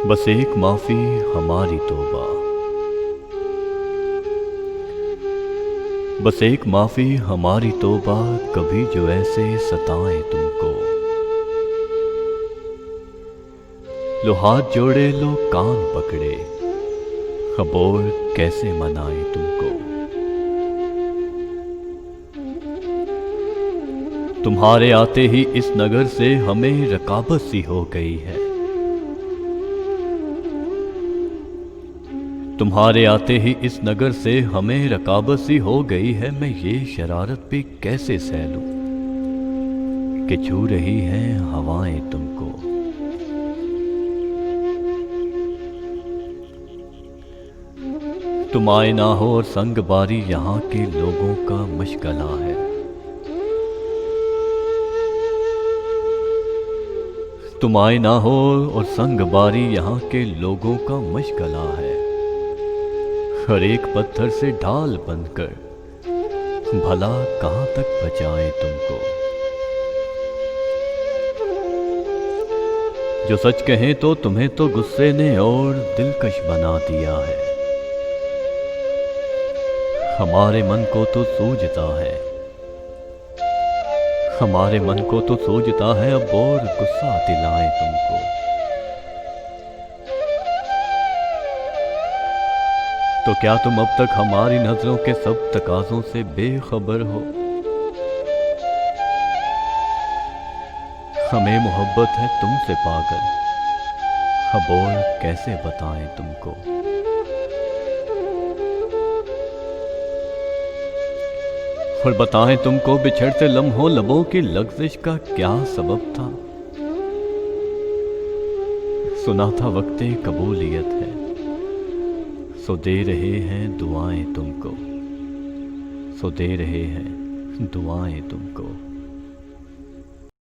बस एक माफी हमारी तौबा, बस एक माफी हमारी तौबा, कभी जो ऐसे सताएं तुमको। लो हाथ जोड़े, लो कान पकड़े, अब और कैसे मनाएं तुमको। तुम्हारे आते ही इस नगर से हमें रकाबत सी हो गई है। तुम्हारे आते ही इस नगर से हमें रकाबत सी हो गई है। मैं ये शरारत भी कैसे सह लूं कि छू रही हैं हवाएं तुमको। तुम आए ना हो और संग बारी यहाँ के लोगों का मशगला है। तुम आए ना हो और संग बारी यहाँ के लोगों का मशगला है। हर एक पत्थर से ढाल बनकर भला कहाँ तक बचाएं तुमको। जो सच कहें तो तुम्हें तो गुस्से ने और दिलकश बना दिया है। हमारे मन को तो सूझता है, हमारे मन को तो सूझता है, अब और गुस्सा दिलाएं तुमको। तो क्या तुम अब तक हमारी नजरों के सब तकाजों से बेखबर हो। हमें मोहब्बत है तुमसे पागल, अब और कैसे बताएं तुमको। और बताएं तुमको बिछड़ते लम्हों लबों की लग़्ज़िश का क्या सबब था। सुना था वक्ते कबूलियत है, सो दे रहे हैं दुआएं तुमको, सो दे रहे हैं दुआएं तुमको।